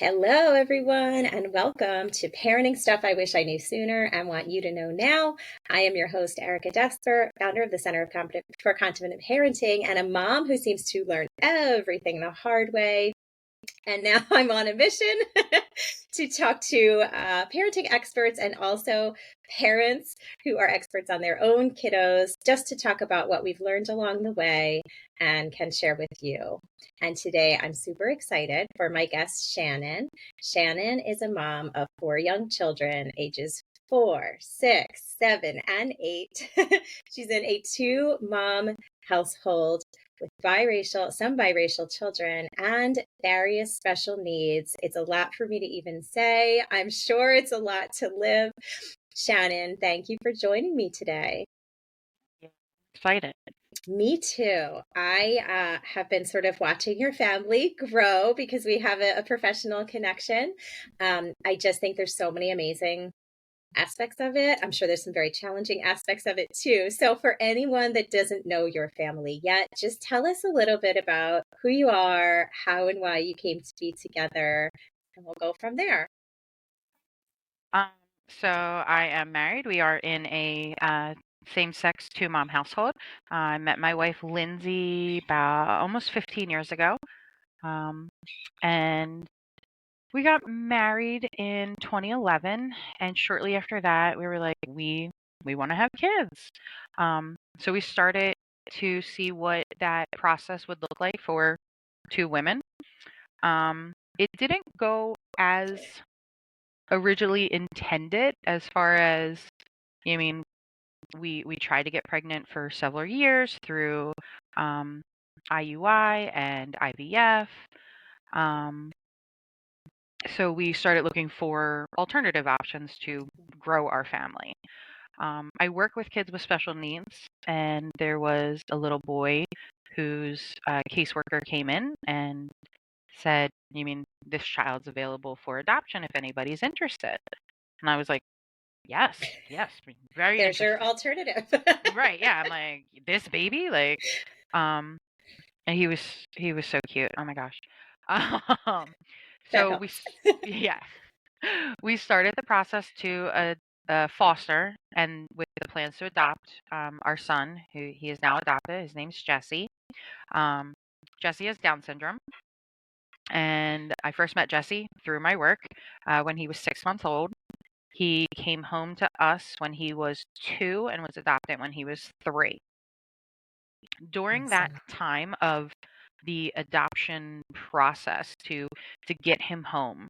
Hello, everyone, and welcome to Parenting Stuff I Wish I Knew Sooner and Want You to Know Now. I am your host, Erica Desper, founder of the Center for Confident Parenting, and a mom who seems to learn everything the hard way. And now I'm on a mission to talk to parenting experts and also parents who are experts on their own kiddos, just to talk about what we've learned along the way and can share with you. And today I'm super excited for my guest, Shannon. Shannon is a mom of 4 young children, ages 4, 6, 7, and 8. She's in a 2-mom household with some biracial children and various special needs. It's a lot for me to even say. I'm sure it's a lot to live. Shannon, thank you for joining me today. Excited. Me too. I have been sort of watching your family grow because we have a professional connection. I just think there's so many amazing aspects of it. I'm sure there's some very challenging aspects of it too. So for anyone that doesn't know your family yet, just tell us a little bit about who you are, how and why you came to be together, and we'll go from there. So I am married. We are in a same-sex 2-mom household. I met my wife Lindsay about almost 15 years ago, and we got married in 2011. And shortly after that, we were like, we want to have kids. So we started to see what that process would look like for 2 women. It didn't go as originally intended as far as, I mean, we tried to get pregnant for several years through IUI and IVF. So we started looking for alternative options to grow our family. I work with kids with special needs, and there was a little boy whose caseworker came in and said, you mean this child's available for adoption if anybody's interested? And I was like, yes, very There's interested. your alternative. Right, yeah. I'm like, this baby? Like, and he was so cute. Oh my gosh. That So helps. yeah, we started the process to foster and with the plans to adopt our son, who he is now adopted. His name's Jesse. Jesse has Down syndrome. And I first met Jesse through my work when he was 6 months old. He came home to us when he was 2 and was adopted when he was 3. During that time of the adoption process to get him home,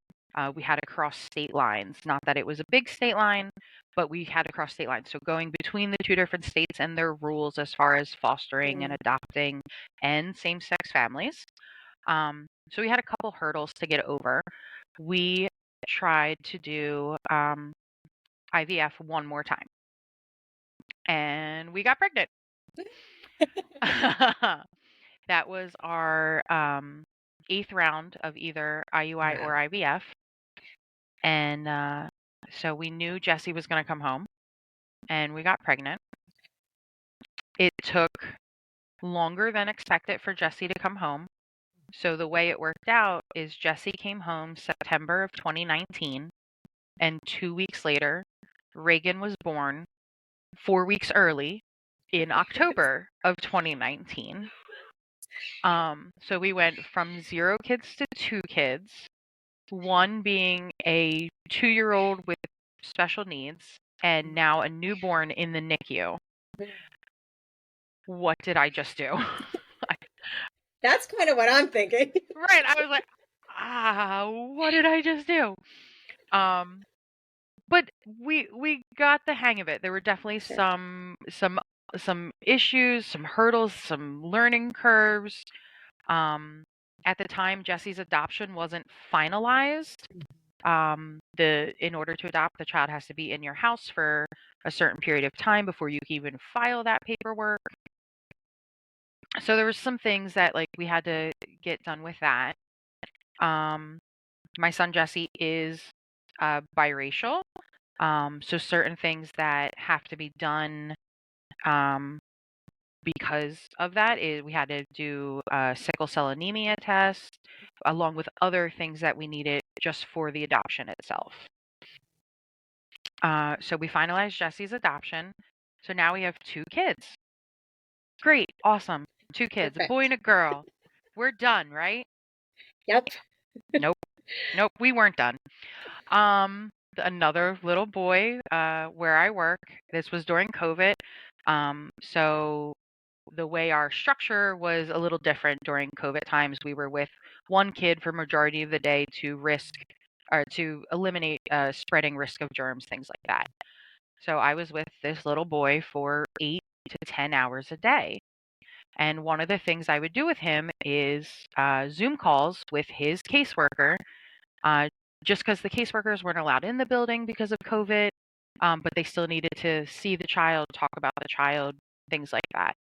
we had to cross state lines. Not that it was a big state line, but we had to cross state lines. So going between the 2 different states and their rules as far as fostering and adopting and same-sex families. So we had a couple hurdles to get over. We tried to do IVF one more time, and we got pregnant. That was our 8th round of either IUI or IVF, and so we knew Jesse was going to come home, and we got pregnant. It took longer than expected for Jesse to come home. So the way it worked out is Jesse came home September of 2019, and 2 weeks later, Reagan was born 4 weeks early in October of 2019. So we went from 0 kids to 2 kids, one being a 2-year-old with special needs, and now a newborn in the NICU. What did I just do? That's kind of what I'm thinking. Right. I was like, what did I just do? But we got the hang of it. There were definitely some issues, some hurdles, some learning curves. At the time, Jesse's adoption wasn't finalized. In order to adopt, the child has to be in your house for a certain period of time before you can even file that paperwork. So there were some things that we had to get done with that. My son Jesse is biracial, so certain things that have to be done because of that is we had to do a sickle cell anemia test, along with other things that we needed just for the adoption itself. So we finalized Jesse's adoption. So now we have 2 kids. Great, awesome. 2 kids, a boy Perfect. and a girl. We're done, right? Yep. Nope, nope, we weren't done. Another little boy, where I work, this was during COVID. So the way our structure was a little different during COVID times. We were with one kid for majority of the day to risk or to eliminate spreading risk of germs, things like that. So I was with this little boy for 8 to 10 hours a day. And one of the things I would do with him is Zoom calls with his caseworker, uh, just because the caseworkers weren't allowed in the building because of COVID, but they still needed to see the child, talk about the child, things like that.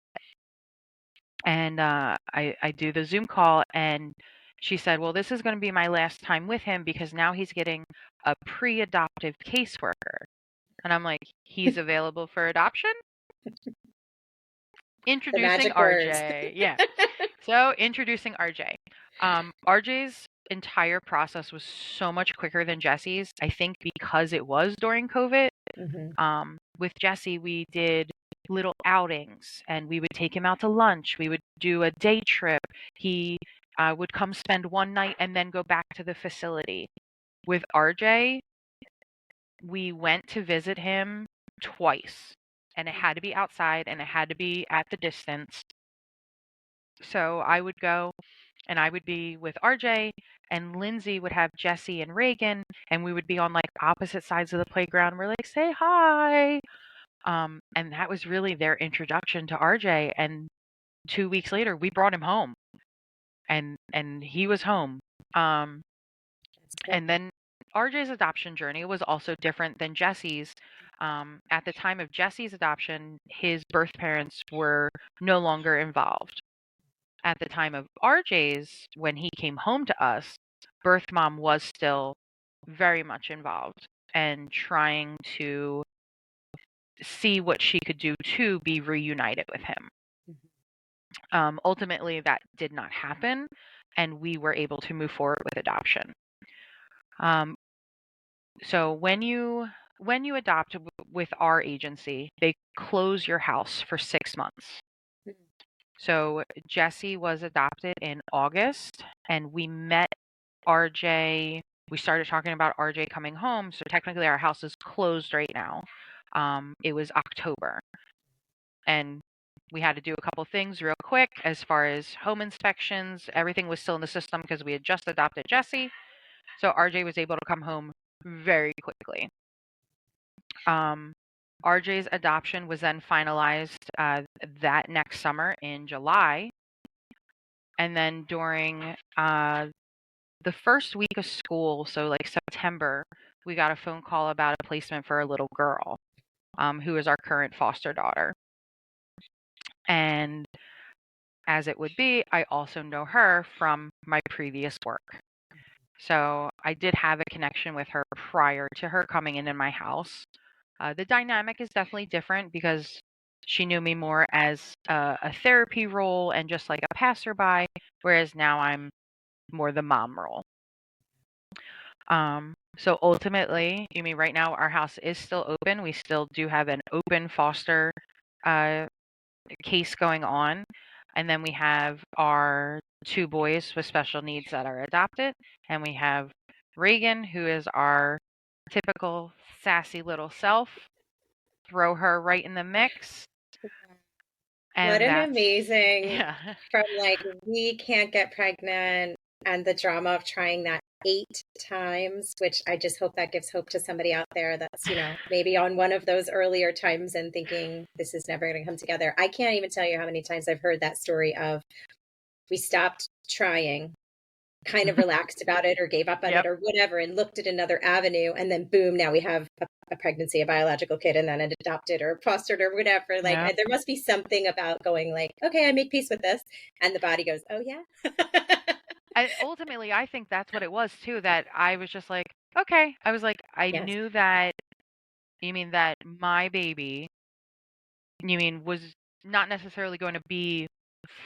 And I do the Zoom call, and she said, well, this is going to be my last time with him because now he's getting a pre-adoptive caseworker. And I'm like, he's available for adoption? The Introducing magic words. RJ. Yeah. So introducing RJ. RJ's entire process was so much quicker than Jesse's. I think because it was during COVID. With Jesse, we did little outings and we would take him out to lunch. We would do a day trip. He would come spend one night and then go back to the facility. With RJ, we went to visit him twice, and it had to be outside and it had to be at the distance. So I would go and I would be with RJ, and Lindsay would have Jesse and Reagan, and we would be on like opposite sides of the playground. We're like, say hi. And that was really their introduction to RJ. And 2 weeks later, we brought him home, and he was home. That's cool. And then RJ's adoption journey was also different than Jesse's. At the time of Jesse's adoption, his birth parents were no longer involved. At the time of RJ's, when he came home to us, birth mom was still very much involved and trying to see what she could do to be reunited with him. Ultimately, that did not happen, and we were able to move forward with adoption. So when you adopt with our agency, they close your house for 6 months. So Jesse was adopted in August, and we met RJ. We started talking about RJ coming home. So technically, our house is closed right now. It was October, and we had to do a couple things real quick as far as home inspections. Everything was still in the system because we had just adopted Jesse. So RJ was able to come home very quickly. RJ's adoption was then finalized that next summer in July. And then during the first week of school, so like September, we got a phone call about a placement for a little girl who is our current foster daughter. And as it would be, I also know her from my previous work. So I did have a connection with her prior to her coming in my house. The dynamic is definitely different because she knew me more as a therapy role and just like a passerby, whereas now I'm more the mom role. So ultimately, you mean right now our house is still open. We still do have an open foster case going on. And then we have our 2 boys with special needs that are adopted. And we have Reagan, who is our typical sassy little self. Throw her right in the mix. What And an that's, amazing, yeah. from like, we can't get pregnant and the drama of trying that 8 times, which I just hope that gives hope to somebody out there that's, maybe on one of those earlier times and thinking this is never going to come together. I can't even tell you how many times I've heard that story of we stopped trying, kind of relaxed about it or gave up on it Yep. or whatever and looked at another avenue, and then boom, now we have a pregnancy, a biological kid, and then an adopted or fostered or whatever. Like Yep. there must be something about going like, okay, I make peace with this, and the body goes, oh yeah. Ultimately, I think that's what it was too, that I was just like, okay. I was like, I Yes. knew that, you mean that my baby, you mean, was not necessarily going to be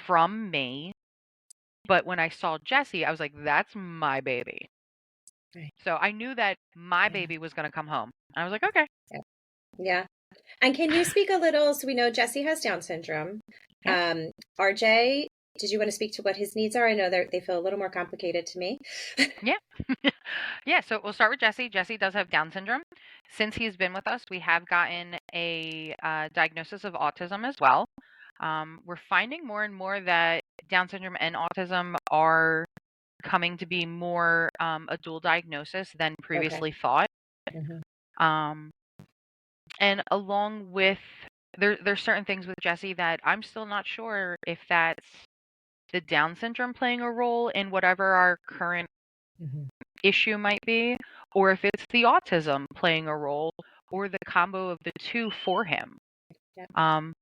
from me. But when I saw Jesse, I was like, that's my baby. Right. So I knew that my Yeah. baby was going to come home. I was like, okay. Yeah. Yeah. And can you speak a little? So we know Jesse has Down syndrome. Yeah. RJ, did you want to speak to what his needs are? I know they feel a little more complicated to me. Yeah. Yeah. So we'll start with Jesse. Jesse does have Down syndrome. Since he's been with us, we have gotten a diagnosis of autism as well. We're finding more and more that Down syndrome and autism are coming to be more a dual diagnosis than Okay. previously thought. Hmm. Um, and along with there's certain things with Jesse that I'm still not sure if that's the Down syndrome playing a role in whatever our current Hmm. issue might be, or if it's the autism playing a role, or the combo of the two for him. Yep. Um,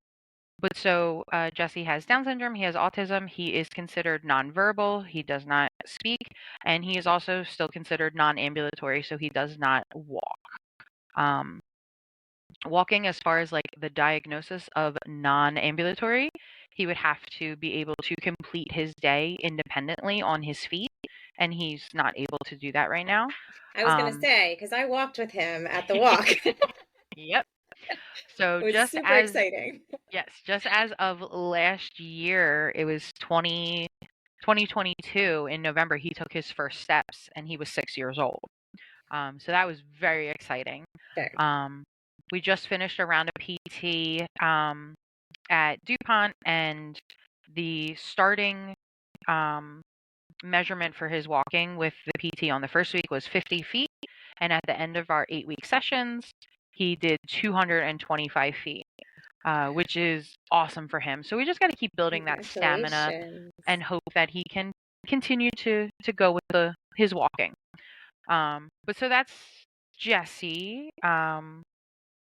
but so Jesse has Down syndrome, he has autism, he is considered nonverbal, he does not speak, and he is also still considered non-ambulatory, so he does not walk. Um, Walking, as far as like the diagnosis of non-ambulatory, he would have to be able to complete his day independently on his feet, and he's not able to do that right now. I was going to Um, say, because I walked with him at the walk. yep. So It was just super as exciting. yes, just as of last year, it was 2022 in November, he took his first steps and he was 6 years old. So that was very exciting. Very. Um, we just finished a round of PT at DuPont, and the starting um, measurement for his walking with the PT on the first week was 50 feet. And at the end of our 8-week sessions, he did 225 feet, which is awesome for him. So we just got to keep building that stamina Congratulations. and hope that he can continue to go with his walking. But so that's Jesse.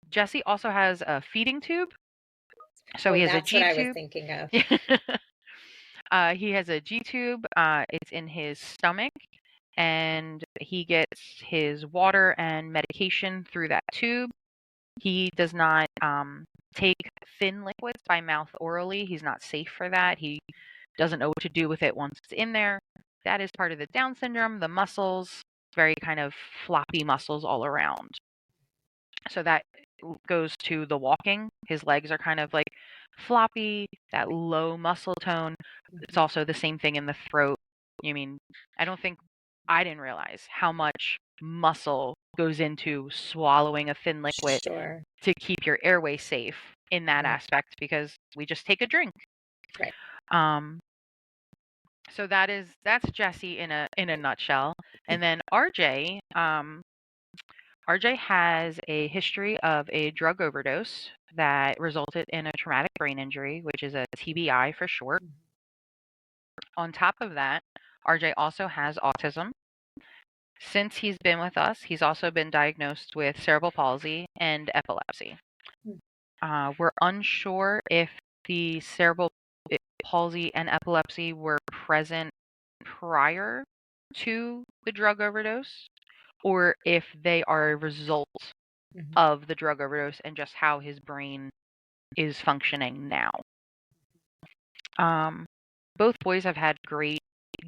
Jesse also has a feeding tube. So Oh, he has a that's what G I was tube. thinking of. He has a G tube. It's in his stomach, and he gets his water and medication through that tube. He does not take thin liquids by mouth orally. He's not safe for that. He doesn't know what to do with it once it's in there. That is part of the Down syndrome. The muscles, very kind of floppy muscles all around. So that goes to the walking. His legs are kind of like floppy, that low muscle tone. It's Mhm. also the same thing in the throat. I mean, I didn't realize how much muscle goes into swallowing a thin liquid Sure. to keep your airway safe in that Right. aspect because we just take a drink. Right. Um, so that's Jesse in a nutshell. And then RJ has a history of a drug overdose that resulted in a traumatic brain injury, which is a TBI for short. On top of that, RJ also has autism. Since he's been with us, he's also been diagnosed with cerebral palsy and epilepsy. Mhm. We're unsure if the cerebral palsy and epilepsy were present prior to the drug overdose or if they are a result Mhm. of the drug overdose and just how his brain is functioning now. Um, both boys have had great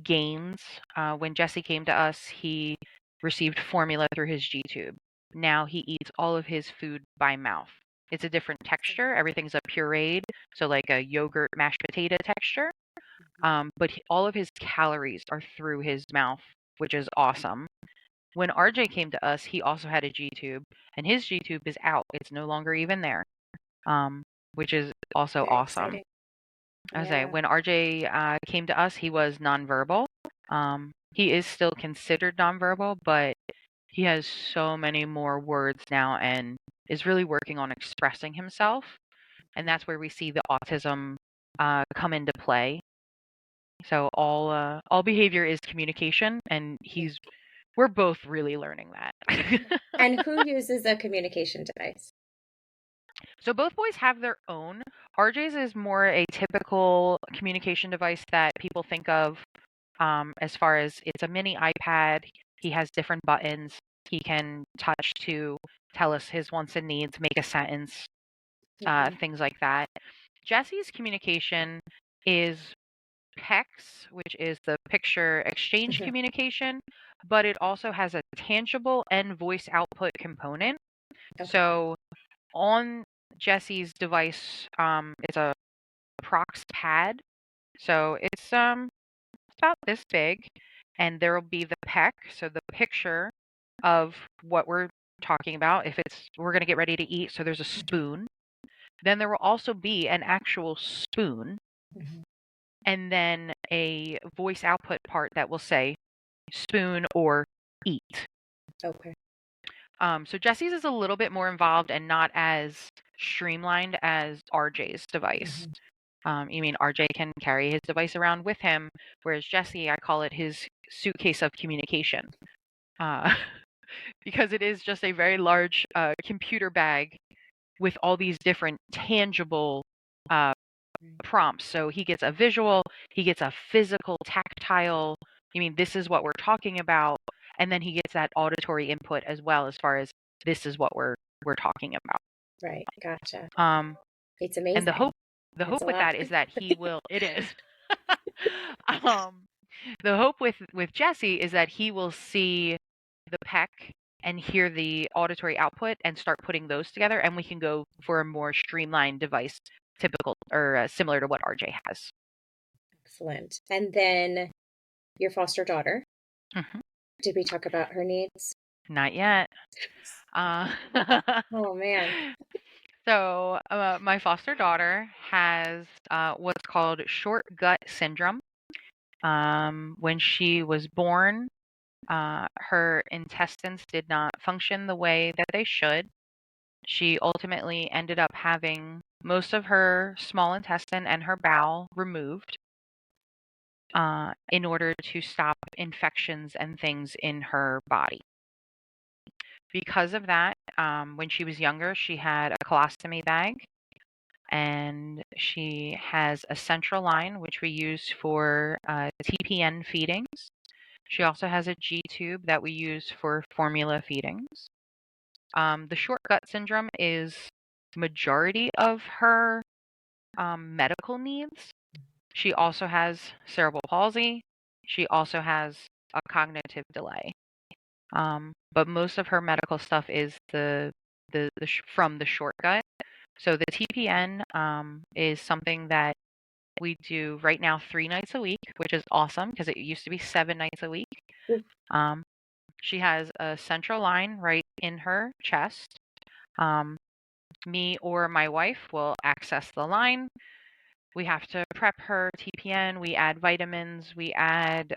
gains. When Jesse came to us, he received formula through his G tube. Now he eats all of his food by mouth. It's a different texture. Everything's a pureed, so like a yogurt mashed potato texture. But all of his calories are through his mouth, which is awesome. When RJ came to us, he also had a G tube, and his G tube is out. It's no longer even there, which is also Very awesome. exciting. I was say Yeah. when RJ came to us, he was nonverbal. He is still considered nonverbal, but he has so many more words now and is really working on expressing himself. And that's where we see the autism come into play. So all behavior is communication, and Yeah. we're both really learning that. And who uses a communication device? So both boys have their own. RJ's is more a typical communication device that people think of as far as it's a mini iPad. He has different buttons. He can touch to tell us his wants and needs, make a sentence, Hmm. things like that. Jesse's communication is PECS, which is the picture exchange Mhm. communication, but it also has a tangible and voice output component. Okay. So on Jesse's device, it's a Prox pad. So it's about this big, and there will be the PEC, so the picture of what we're talking about. If we're going to get ready to eat, so there's a Mhm. spoon. Then there will also be an actual spoon, Mhm. and then a voice output part that will say spoon or eat. Okay. So Jesse's is a little bit more involved and not as streamlined as RJ's device. Mhm. You mean RJ can carry his device around with him, whereas Jesse, I call it his suitcase of communication, uh, because it is just a very large computer bag with all these different tangible uh, Right. prompts. So he gets a visual, he gets a physical, tactile. You mean this is what we're talking about, and then he gets that auditory input as well, as far as this is what we're talking about. Right. Gotcha. Um, It's and the amazing. hope the It's hope a with lot. that is that he will. It is. um, the hope with Jesse is that he will see the peck and hear the auditory output and start putting those together, and we can go for a more streamlined device, typical or similar to what RJ has. Excellent. And then your foster daughter. Mhm. Did we talk about her needs? Not yet. Uh, Oh man. my foster daughter has what's called short gut syndrome. When she was born, her intestines did not function the way that they should. She ultimately ended up having most of her small intestine and her bowel removed in order to stop infections and things in her body. Because of that, when she was younger, she had a colostomy bag, and she has a central line, which we use for TPN feedings. She also has a G tube that we use for formula feedings. The short gut syndrome is majority of her medical needs. She also has cerebral palsy. She also has a cognitive delay. But most of her medical stuff is from the short gut. So the TPN is something that we do right now 3 nights a week, which is awesome because it used to be 7 nights a week. Ooh. Um, she has a central line right in her chest. Um, Me or my wife will access the line. We have to prep her TPN. We add vitamins. We add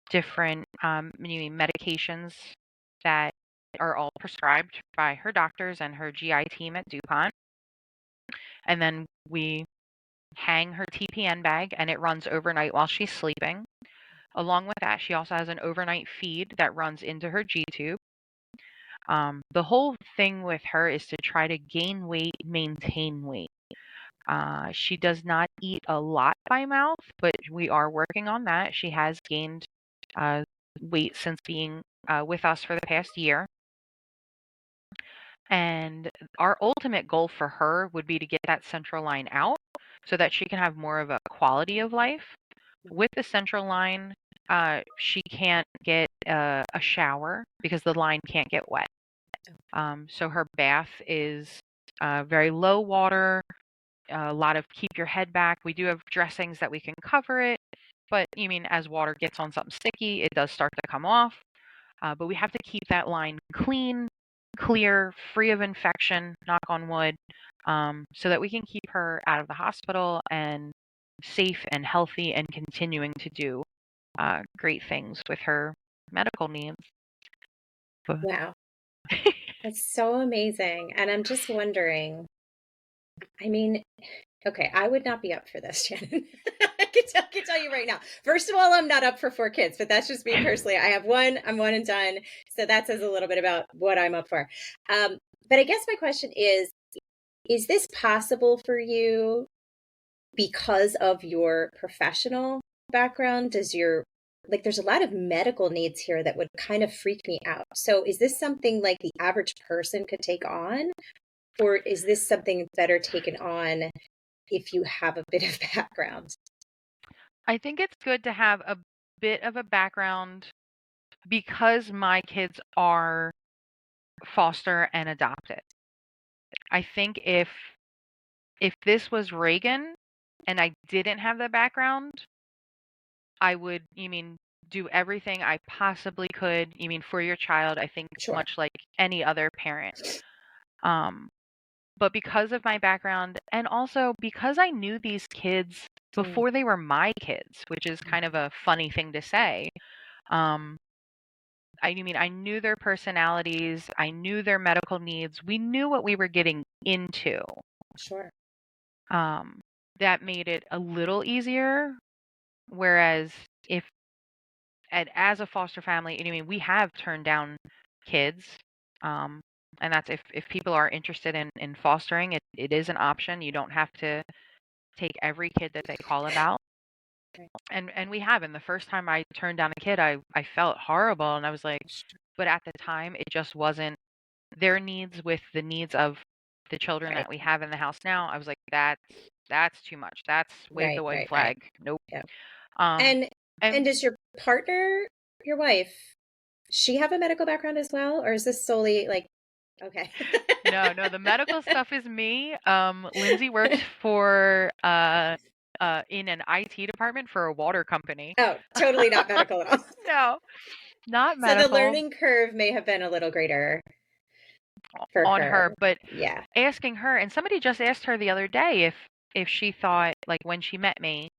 different medications that are all prescribed by her doctors and her GI team at DuPont. And then we hang her TPN bag, and it runs overnight while she's sleeping. Along with that, she also has an overnight feed that runs into her G tube. The whole thing with her is to try to gain weight, maintain weight. She does not eat a lot by mouth, but we are working on that. She has gained uh, weight since being with us for the past year. And our ultimate goal for her would be to get that central line out so that she can have more of a quality of life. With the central line, she can't get a shower because the line can't get wet. So her bath is very low water, a lot of keep your head back. We do have dressings that we can cover it, but you mean as water gets on something sticky, it does start to come off. But we have to keep that line clean, clear, free of infection, knock on wood, so that we can keep her out of the hospital and safe and healthy and continuing to do great things with her medical needs. But Wow. That's so amazing. And I'm just wondering, I mean, okay, I would not be up for this, Shannon. I can tell you right now. First of all, I'm not up for 4 kids, but that's just me personally. I have one, I'm one and done. So that says a little bit about what I'm up for. Um, but I guess my question is this possible for you because of your professional background? There's a lot of medical needs here that would kind of freak me out. So is this something like the average person could take on? Or is this something better taken on if you have a bit of background? I think it's good to have a bit of a background because my kids are foster and adopted. I think if this was Reagan and I didn't have the background, I would, do everything I possibly could, for your child, I think Sure. much like any other parent. Um, but because of my background and also because I knew these kids Mm, before they were my kids, which is kind of a funny thing to say. Um, I knew their personalities, I knew their medical needs. We knew what we were getting into. sure. Um, that made it a little easier. Whereas if and as a foster family, we have turned down kids. Um, and that's if people are interested in fostering, it is an option. You don't have to take every kid that they call about. Right. And we have. And the first time I turned down a kid, I felt horrible. And I was like, but at the time, it just wasn't their needs with the needs of the children Right. that we have in the house now. I was like, that's too much. That's wave the Right. white Right. Right. flag. Nope. Yeah. Um, And and does your partner, your wife, she have a medical background as well, or is this solely like okay? no, the medical stuff is me. Lindsay works for in an IT department for a water company. Oh, totally not medical at all. No, not So the medical learning curve may have been a little greater for on her, her. but Yeah. asking her, and somebody just asked her the other day if she thought, like, when she met me,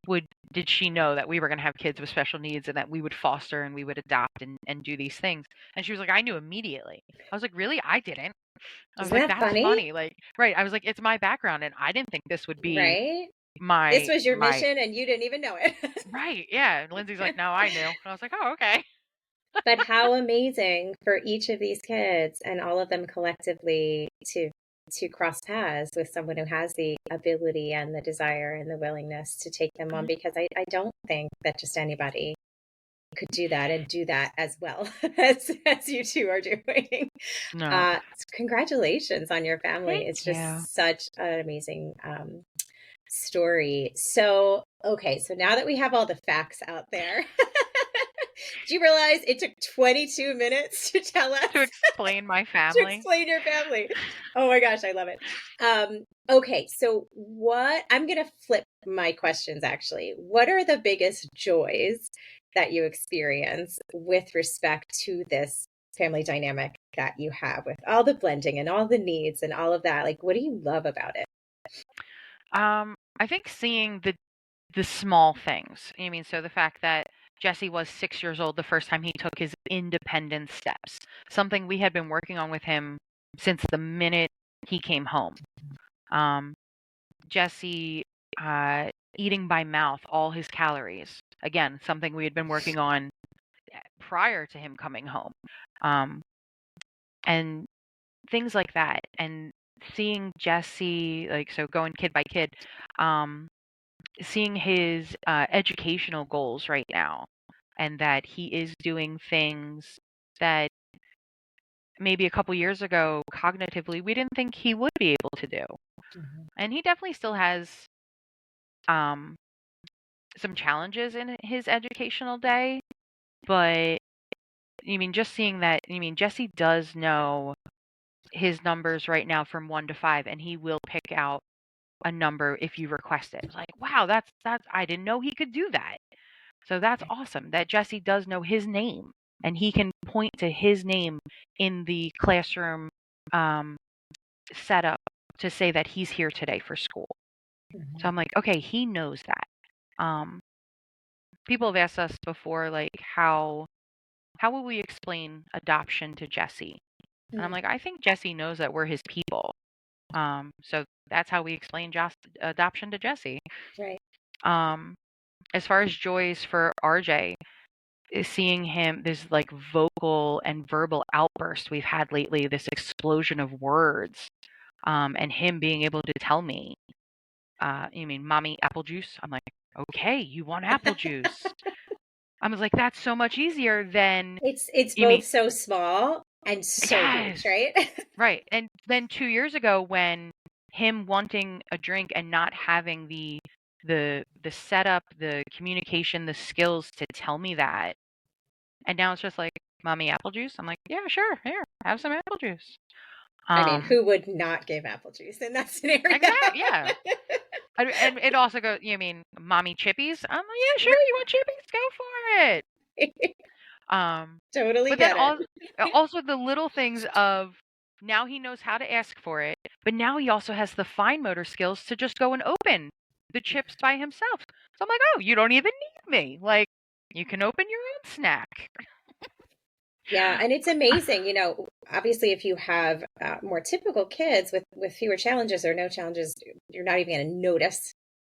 would did she know that we were going to have kids with special needs and that we would foster and we would adopt and do these things? And she was like, I knew immediately. I was like, really? I didn't. I was Isn't like, that that's funny? funny. Like, right. I was like, it's my background and I didn't think this would be Right? This my was your my mission and you didn't even know it. right. Yeah. And Lindsay's like, no, I knew. And I was like, oh, okay. But how amazing for each of these kids and all of them collectively to cross paths with someone who has the ability and the desire and the willingness to take them on, Mhm. because I don't think that just anybody could do that and do that as well as you two are doing. No. Congratulations on your family. Thank It's you. just such an amazing story. So, okay, so now that we have all the facts out there, do you realize it took 22 minutes to tell us To explain my to family. explain your family? Oh my gosh, I love it. Okay, so what I'm going to flip my questions actually. What are the biggest joys that you experience with respect to this family dynamic that you have with all the blending and all the needs and all of that? Like, what do you love about it? I think seeing the small things. So the fact that Jesse was 6 years old the first time he took his independent steps, something we had been working on with him since the minute he came home. Um, Jesse eating by mouth all his calories. Again, something we had been working on prior to him coming home. Um, and things like that. And seeing Jesse, like, so going kid by kid, um, seeing his educational goals right now, and that he is doing things that maybe a couple years ago, cognitively, we didn't think he would be able to do. Mhm. And he definitely still has um, some challenges in his educational day, but just seeing that, Jesse does know his numbers right now from 1 to 5, and he will pick out a number if you request it. It's like, wow, that's I didn't know he could do that. So that's awesome that Jesse does know his name and he can point to his name in the classroom um, setup to say that he's here today for school. So Mhm. I'm like, okay, he knows that. People have asked us before, like, how will we explain adoption to Jesse? And I'm Mm, like, I think Jesse knows that we're his people. So that's how we explain adoption to Jesse. right. Um, as far as joys for RJ, is seeing him, this like vocal and verbal outburst we've had lately, this explosion of words, and him being able to tell me, you mean mommy apple juice? I'm like, okay, you want apple juice. I was like, that's so much easier than, It's you mean, both so small and so huge, yes, right? right. And then 2 years ago when him wanting a drink and not having the the setup, the communication, the skills to tell me that. And now it's just like, mommy, apple juice. I'm like, yeah, sure, here, have some apple juice. I mean, who would not give apple juice in that scenario? Exactly, yeah. And it also goes, you mean mommy chippies? I'm like, yeah, sure, you want chippies? Go for it. Totally But then get it. also the little things of now he knows how to ask for it, but now he also has the fine motor skills to just go and open the chips by himself. So I'm like, oh, you don't even need me. Like, you can open your own snack. Yeah, and it's amazing, obviously if you have more typical kids with fewer challenges or no challenges, you're not even going to notice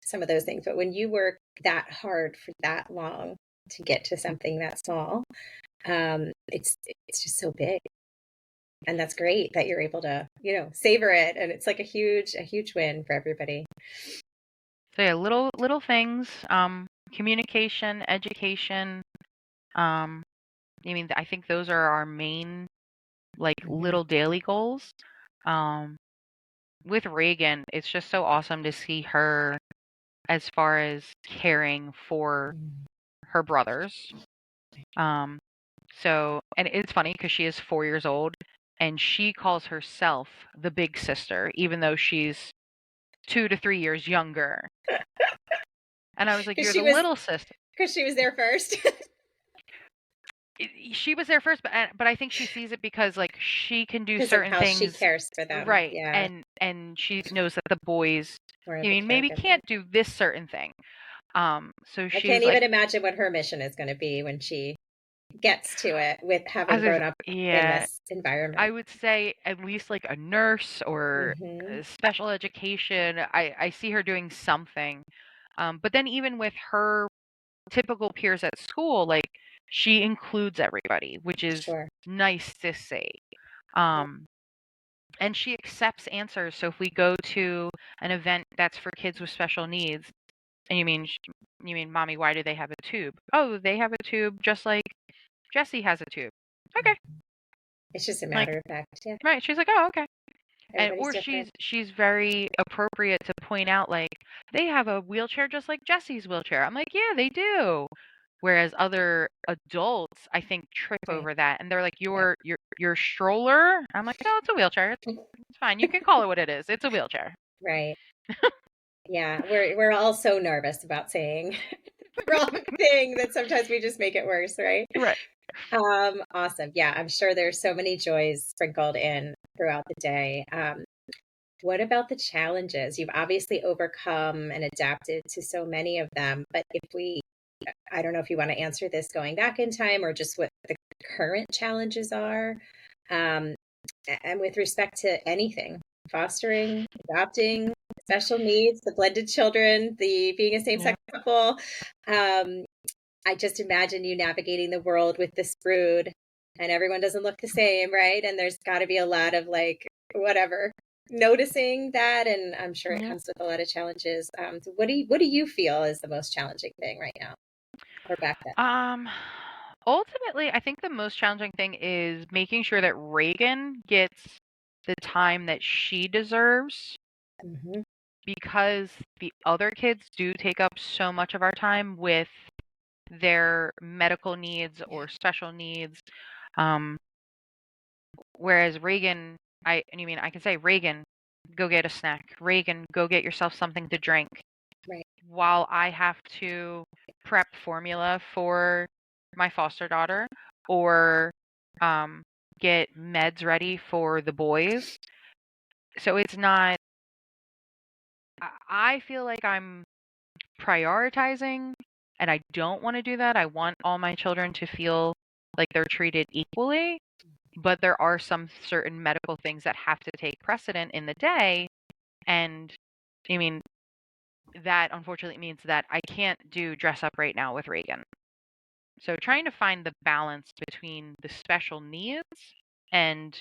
some of those things. But when you work that hard for that long to get to something that small, it's just so big. And that's great that you're able to, savor it. And it's like a huge win for everybody. So yeah, little things, communication, education. I think those are our main like little daily goals. With Reagan, it's just so awesome to see her as far as caring for her brothers. And it's funny because she is 4 years old and she calls herself the big sister, even though she's 2 to 3 years younger. And I was like, you're the little sister. Because she was there first. She was there first, but I think she sees it because like she can do because certain of how she things, cares for them. right? Yeah. And she knows that the boys, maybe caregiver. can't do this certain thing. So I she's can't like, even imagine what her mission is going to be when she gets to it with having I was, grown up in yeah, this environment. I would say at least like a nurse or special education. I see her doing something. But then even with her typical peers at school, like she includes everybody, which is Sure. nice to see. And she accepts answers. So if we go to an event that's for kids with special needs, and you mean, mommy, why do they have a tube? Oh, they have a tube just like Jessie has a tube. Okay. It's just a Like, matter of fact. Yeah. right. She's like, oh, okay. Everybody's Or different. she's very appropriate to point out like they have a wheelchair just like Jessie's wheelchair. I'm like, yeah, they do. Whereas other adults, I think, trip over that, and they're like, your stroller. I'm like, no, it's a wheelchair. It's fine. You can call it what it is. It's a wheelchair. Right. Yeah, we're all so nervous about saying the wrong thing that sometimes we just make it worse, right? Right. Awesome. Yeah, I'm sure there's so many joys sprinkled in throughout the day. What about the challenges? You've obviously overcome and adapted to so many of them, but I don't know if you want to answer this going back in time or just what the current challenges are. And with respect to anything, fostering, adopting, special needs, the blended children, the being a same-sex couple. I just imagine you navigating the world with this brood and everyone doesn't look the same, right? And there's got to be a lot of like, whatever, noticing that. And I'm sure it comes with a lot of challenges. So what do you feel is the most challenging thing right now or back then? Ultimately, I think the most challenging thing is making sure that Reagan gets the time that she deserves because the other kids do take up so much of our time with their medical needs or special needs. Whereas Reagan, I can say, Reagan, go get a snack. Reagan, go get yourself something to drink. Right. While I have to prep formula for my foster daughter or get meds ready for the boys. So it's not, I feel like I'm prioritizing and I don't want to do that. I want all my children to feel like they're treated equally, but there are some certain medical things that have to take precedent in the day. And that unfortunately means that I can't do dress up right now with Reagan. So trying to find the balance between the special needs and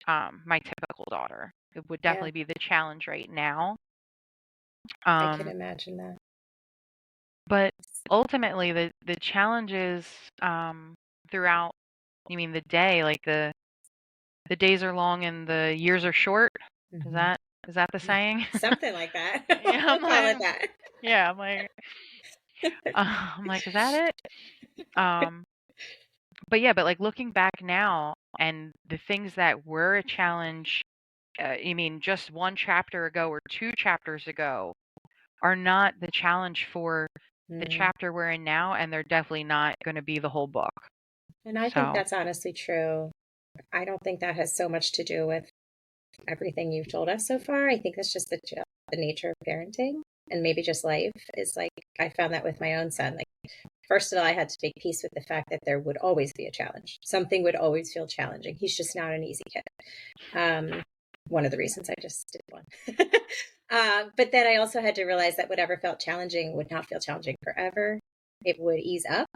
my typical daughter, it would definitely be the challenge right now. I can imagine that. But ultimately, the challenges throughout, the day, like the days are long and the years are short. Is that Is that the saying? Something like that. Yeah, We'll call it that. I'm like, I'm like, is that it? Um, but yeah, but like looking back now and the things that were a challenge, you mean just one chapter ago or two chapters ago are not the challenge for the Mm. chapter we're in now, and they're definitely not going to be the whole book. And I think So, that's honestly true. I don't think that has so much to do with everything you've told us so far. I think that's just the nature of parenting and maybe just life is like, I found that with my own son. Like, first of all, I had to make peace with the fact that there would always be a challenge. Something would always feel challenging. He's just not an easy kid. One of the reasons I just did one. But then I also had to realize that whatever felt challenging would not feel challenging forever. It would ease up.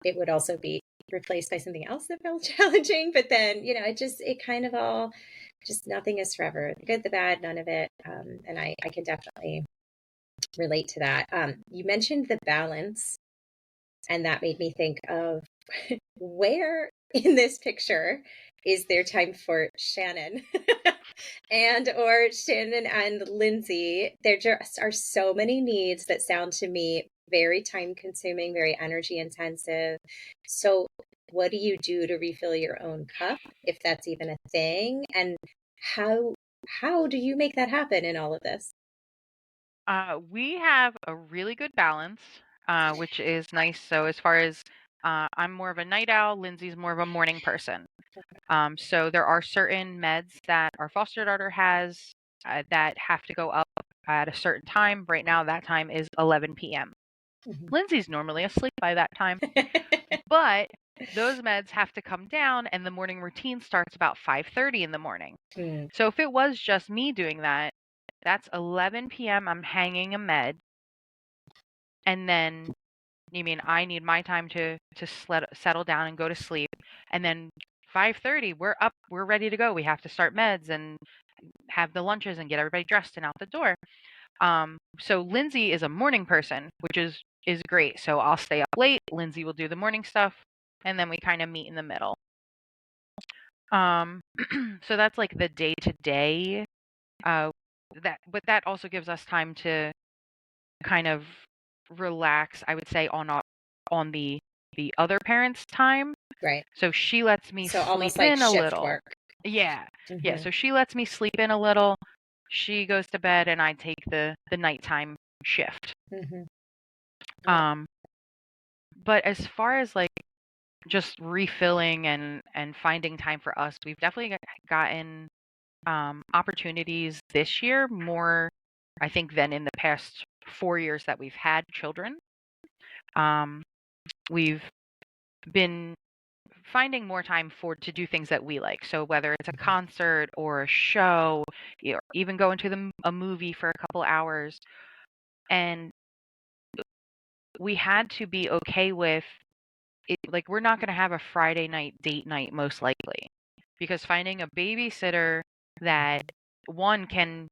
It would also be replaced by something else that felt challenging. But then, it kind of all, just nothing is forever. The good, the bad, none of it. And I can definitely relate to that. You mentioned the balance, and that made me think of where in this picture is there time for Shannon or Shannon and Lindsay? There just are so many needs that sound to me very time consuming, very energy intensive. So what do you do to refill your own cup, if that's even a thing? And how do you make that happen in all of this? we have a really good balance, which is nice. So, as far as I'm more of a night owl, Lindsay's more of a morning person. So, there are certain meds that our foster daughter has that have to go up at a certain time. Right now, that time is 11 p.m. Mhm. Lindsay's normally asleep by that time, but those meds have to come down, and the morning routine starts about 5:30 in the morning. Mm, So if it was just me doing that, that's 11 p.m. I'm hanging a med, and then you mean I need my time to settle down and go to sleep, and then 5:30 we're up, we're ready to go. We have to start meds and have the lunches and get everybody dressed and out the door. So Lindsay is a morning person, which is great. So I'll stay up late. Lindsay will do the morning stuff, and then we kind of meet in the middle. Um, so that's like the day to day. But that also gives us time to kind of relax. I would say on the other parent's time. right. So she lets me So almost sleep like in a shift little. work. Yeah, yeah. Hmm. So she lets me sleep in a little. She goes to bed, and I take the nighttime shift. Hmm. Yeah. Um, but as far as like just refilling and finding time for us, we've definitely gotten opportunities this year more, I think, than in the past 4 years that we've had children. Um, we've been finding more time for to do things that we like. So whether it's a concert or a show, or even going to a movie for a couple hours, and we had to be okay with it. Like we're not going to have a Friday night date night most likely, because finding a babysitter that one can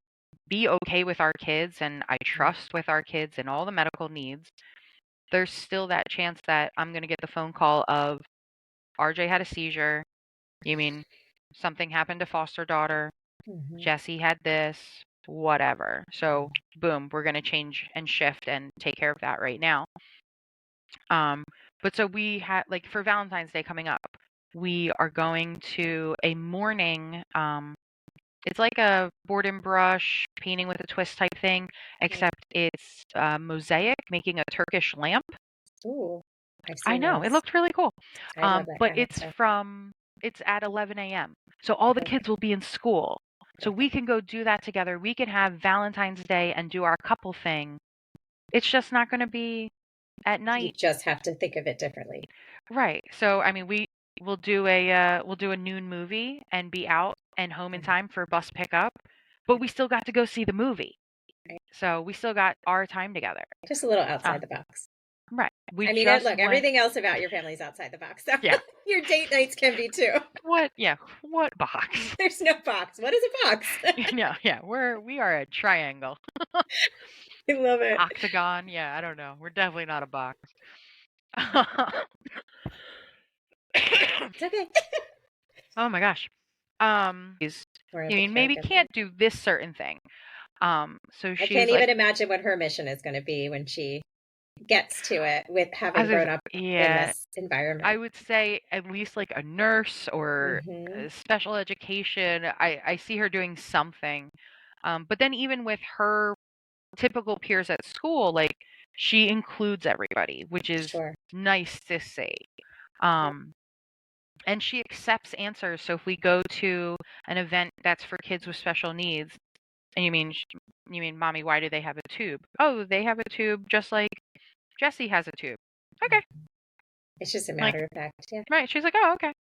be okay with our kids and I trust with our kids and all the medical needs, there's still that chance that I'm going to get the phone call of RJ had a seizure. You mean something happened to foster daughter? Hmm. Jesse had this, whatever. So, boom, we're going to change and shift and take care of that right now. Um, but so we had, like, for Valentine's Day coming up, we are going to a morning, it's like a board and brush painting with a twist type thing, except it's mosaic, making a Turkish lamp. Ooh, I've I seen know, it those. looked really cool. I love that But kind of stuff. it's at 11 a.m. So all the Okay. kids will be in school. So we can go do that together. We can have Valentine's Day and do our couple thing. It's just not going to be at You night. just have to think of it differently. Right. So I mean, we'll do a noon movie and be out and home in time for bus pickup, but we still got to go see the movie. Right? So we still got our time together. Just a little Uh, outside the box. right. We I mean, just look, went. everything else about your family is outside the box. So Yeah. your date nights can be too. What? Yeah. What box? There's no box. What is a box? Yeah. Yeah. We are a triangle, I love it. octagon. Yeah. I don't know. We're definitely not a box. It's okay. Oh my gosh. More of I the mean, maybe caregiver. can't do this certain thing. So I can't she's like, even imagine what her mission is going to be when she gets to it with having as is, grown up in yeah, this environment. I would say at least like a nurse or Hmm. special education. I see her doing something. But then even with her typical peers at school, like she includes everybody, which is Sure. nice to see. Yep. Um, and she accepts answers. So if we go to an event that's for kids with special needs, and you mean, mommy, why do they have a tube? Oh, they have a tube just like Jesse has a tube. Okay, It's just a like matter of fact. Yeah. right. She's like, oh, okay.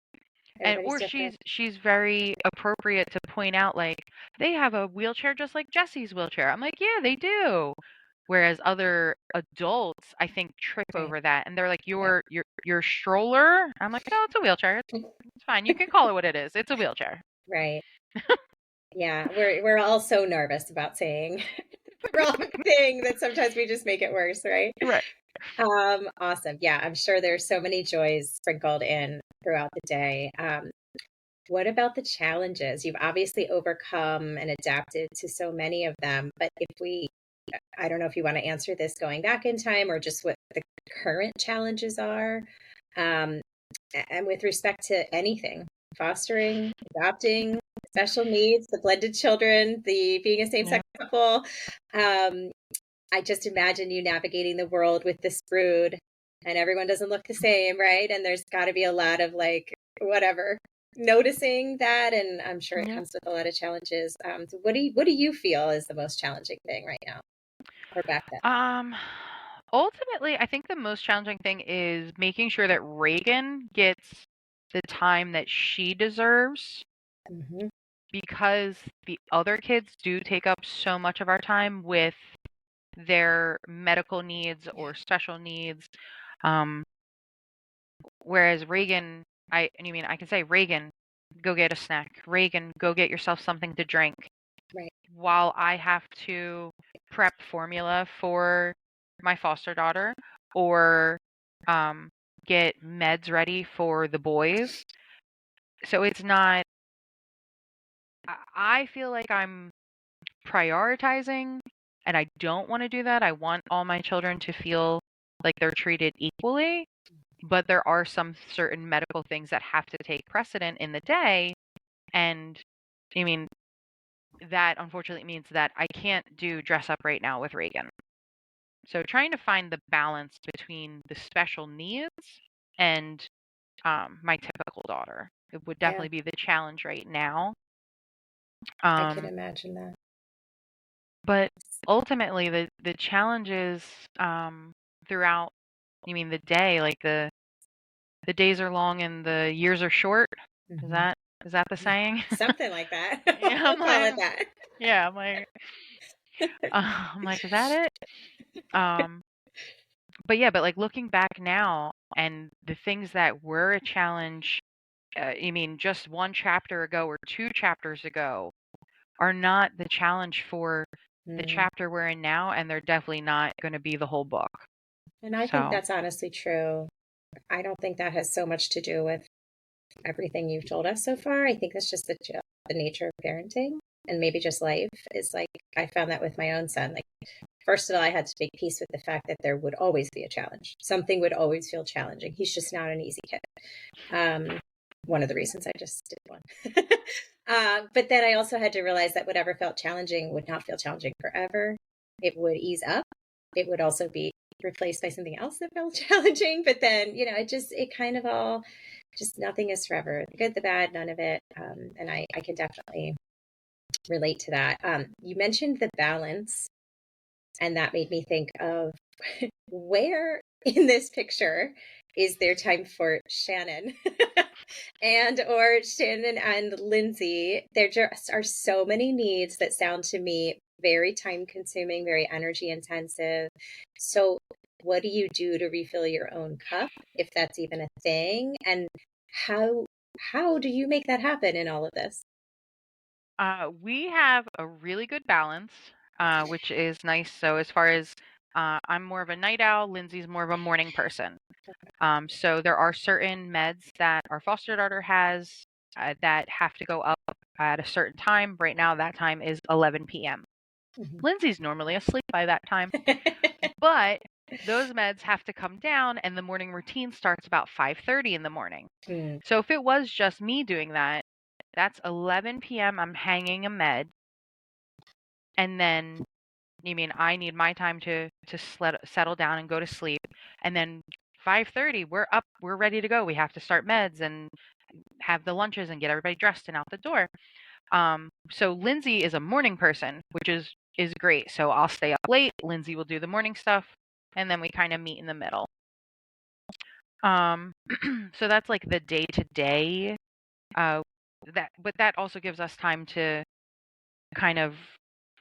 And Everybody's or different. she's very appropriate to point out like they have a wheelchair just like Jesse's wheelchair. I'm like, yeah, they do. Whereas other adults, I think, trip Right. over that, and they're like, Yeah. your stroller. I'm like, no, it's a wheelchair. It's fine. You can call it what it is. It's a wheelchair. Right. Yeah. We're all so nervous about saying the wrong thing that sometimes we just make it worse, right? Right. Awesome. Yeah, I'm sure there's so many joys sprinkled in throughout the day. What about the challenges? You've obviously overcome and adapted to so many of them, but I don't know if you want to answer this going back in time or just what the current challenges are. Um, and with respect to anything, fostering, adopting, special needs, the blended children, the being a same Yeah. sex couple. Um, I just imagine you navigating the world with this brood and everyone doesn't look the same, right? And there's got to be a lot of like, whatever, noticing that. And I'm sure it Yeah. comes with a lot of challenges. So what do you feel is the most challenging thing right now or back then? Um, ultimately, I think the most challenging thing is making sure that Reagan gets the time that she deserves Hmm. because the other kids do take up so much of our time with their medical needs Yeah. or special needs. Um, whereas Reagan, I can say, Reagan, go get a snack. Reagan, go get yourself something to drink. Right. While I have to prep formula for my foster daughter or um, get meds ready for the boys. So it's not, I feel like I'm prioritizing and I don't want to do that. I want all my children to feel like they're treated equally, but there are some certain medical things that have to take precedent in the day. And I mean, that unfortunately means that I can't do dress up right now with Reagan. So trying to find the balance between the special needs and my typical daughter. It would Yeah. definitely be the challenge right now. I can Um, imagine that. but ultimately, the challenges throughout, the day, like the days are long and the years are short. Is Hmm. that is that the Yeah. saying? Something like that. Yeah, We'll call it that. yeah, I'm like, is that it? Um, but yeah, but like looking back now and the things that were a challenge, just one chapter ago or two chapters ago are not the challenge for the Mm. chapter we're in now, and they're definitely not going to be the whole book. And I think So, that's honestly true. I don't think that has so much to do with everything you've told us so far. I think that's just the nature of parenting and maybe just life is like, I found that with my own son. Like, first of all, I had to make peace with the fact that there would always be a challenge. Something would always feel challenging. He's just not an easy kid. Um, one of the reasons I just did one. But then I also had to realize that whatever felt challenging would not feel challenging forever. It would ease up. It would also be replaced by something else that felt challenging. But then, it kind of all, just nothing is forever. The good, the bad, none of it. And I can definitely relate to that. You mentioned the balance, and that made me think of where in this picture is there time for Shannon or Shannon and Lindsay? There just are so many needs that sound to me very time consuming, very energy intensive. So what do you do to refill your own cup, if that's even a thing? And how how do you make that happen in all of this? we have a really good balance, which is nice. So, as far as I'm more of a night owl, Lindsay's more of a morning person. So there are certain meds that our foster daughter has that have to go up at a certain time. Right now, that time is 11 p.m. Lindsay's normally asleep by that time, but those meds have to come down, and the morning routine starts about 5:30 in the morning. So if it was just me doing that, that's 11 p.m. I'm hanging a med, and then I need my time to settle down and go to sleep, and then 5:30 we're up, we're ready to go. We have to start meds and have the lunches and get everybody dressed and out the door. So Lindsay is a morning person, which is great. So I'll stay up late. Lindsay will do the morning stuff, and then we kind of meet in the middle. So that's like the day to day. But that also gives us time to kind of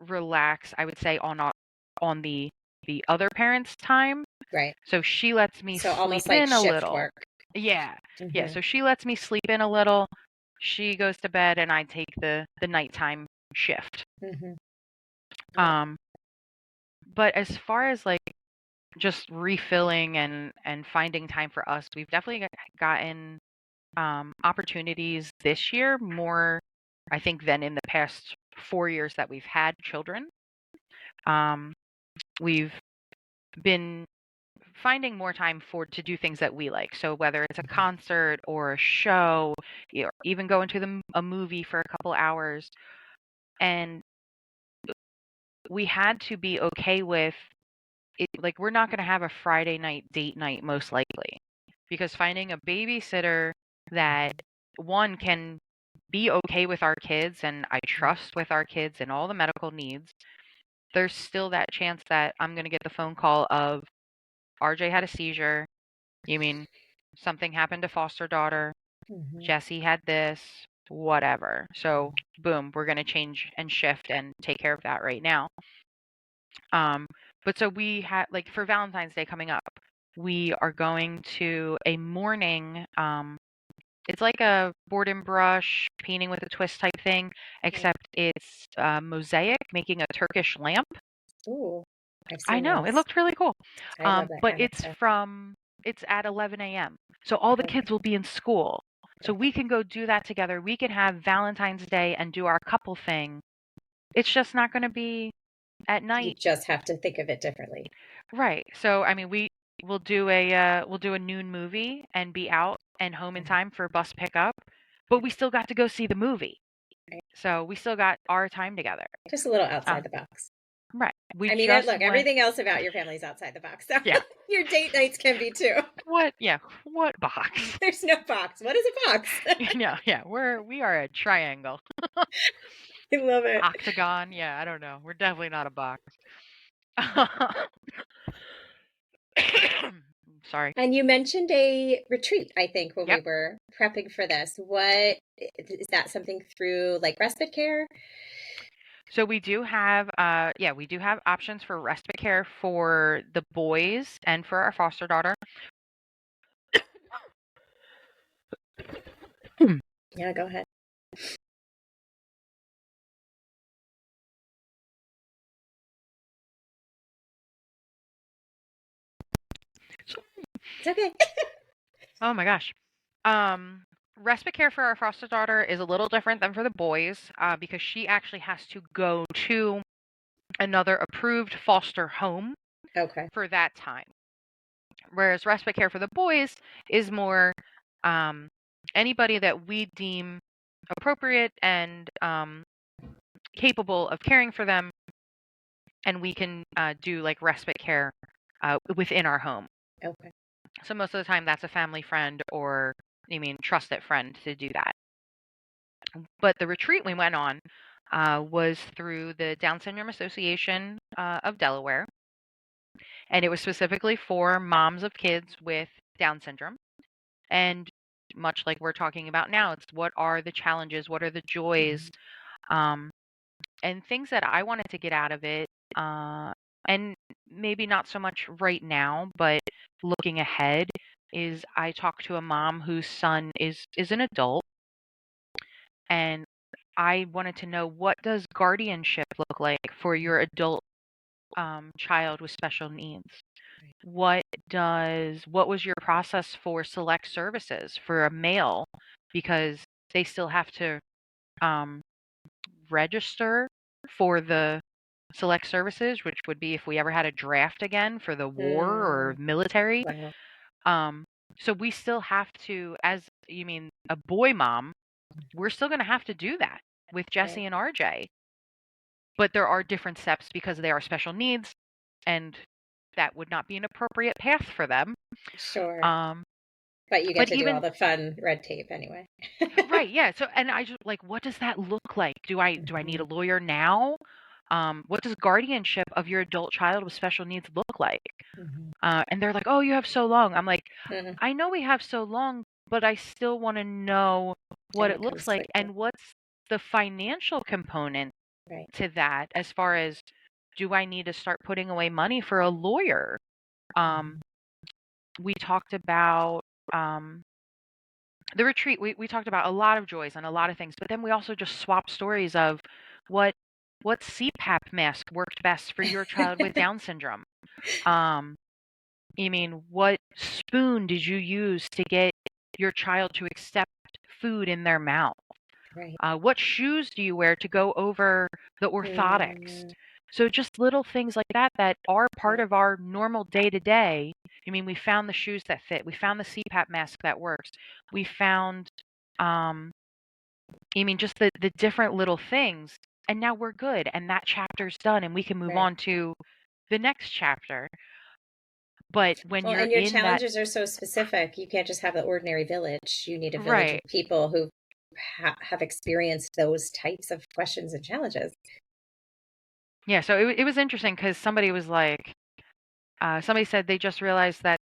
relax, I would say, on the other parent's time. Right. So she lets me So sleep almost like in a shift little. work. Yeah. Yeah. So she lets me sleep in a little. She goes to bed, and I take the nighttime shift. But as far as like just refilling and finding time for us, we've definitely gotten opportunities this year more, I think, than in the past 4 years that we've had children. We've been finding more time to do things that we like. So whether it's a concert or a show, or even going to a movie for a couple hours, and we had to be okay with it. Like, we're not going to have a Friday night date night most likely, because finding a babysitter that one can be okay with our kids and I trust with our kids and all the medical needs, there's still that chance that I'm going to get the phone call of RJ had a seizure. Something happened to foster daughter. Jesse had this, whatever. So boom, we're going to change and shift and take care of that right now. But so we had, like, for Valentine's Day coming up, we are going to a morning, it's like a board and brush painting with a twist type thing, except it's mosaic, making a Turkish lamp. Ooh, I've I seen know, those. it looked really cool. I love that But kind of stuff. it's at 11 a.m. So all the Okay. kids will be in school. So we can go do that together. We can have Valentine's Day and do our couple thing. It's just not going to be at You night. just have to think of it differently. Right. So I mean, we'll do a noon movie and be out and home in time for bus pickup, but we still got to go see the movie. Right. So we still got our time together. Just a little outside the box. Right. We I mean, just look, went. everything else about your family's outside the box. So Yeah. your date nights can be too. What? Yeah. What box? There's no box. What is a box? No. Yeah. We are a triangle. I love it. Octagon. Yeah. I don't know. We're definitely not a box. Sorry. And you mentioned a retreat, I think, when we Yep. were prepping for this. What is that, something through like respite care? So we do have options for respite care for the boys and for our foster daughter. Yeah, go ahead. It's okay. Oh my gosh. Respite care for our foster daughter is a little different than for the boys, because she actually has to go to another approved foster home Okay. for that time. Whereas respite care for the boys is more anybody that we deem appropriate and capable of caring for them, and we can do like respite care within our home. Okay. So most of the time that's a family friend or trusted friend to do that. But the retreat we went on was through the Down Syndrome Association of Delaware, and it was specifically for moms of kids with Down syndrome. And much like we're talking about now, it's what are the challenges, what are the joys, and things that I wanted to get out of it. And maybe not so much right now, but looking ahead, is I talked to a mom whose son is an adult, and I wanted to know, what does guardianship look like for your adult child with special needs? What was your process for select services for a male? Because they still have to um, register for the select services, which would be if we ever had a draft again for the war or Mm, military. wow. Um, so we still have to, as you mean, a boy mom, we're still going to have to do that with Right. Jesse and RJ. But there are different steps because they are special needs, and that would not be an appropriate path for them. Sure. Um, But you get but to do all even the fun red tape anyway. right, yeah. So, and I just like, what does that look like? Do I need a Mhm, lawyer now? What does guardianship of your adult child with special needs look like? mhm, And they're like, oh, you have so long. I'm like, mhm. I know we have so long, but I still want to know what And it what looks comes like with it. and what's the financial component Right. to that, as far as, do I need to start putting away money for a lawyer? Um, Mhm. we talked about um, the retreat. We talked about a lot of joys and a lot of things, but then we also just swapped stories of what what CPAP mask worked best for your child with Down syndrome. Um, You mean, what spoon did you use to get your child to accept food in their mouth? Right. What shoes do you wear to go over the orthotics? Mm, So just little things like that that are part right. of our normal day to day. I mean, we found the shoes that fit. We found the CPAP mask that works. We found, um, just the different little things. And now we're good. And that chapter's done and we can move Right. on to the next chapter. But when Well, you're and your in that, challenges are so specific. You can't just have the ordinary village. You need a village of right. people who have experienced those types of questions and challenges. Yeah, so it was interesting because somebody was like, somebody said they just realized that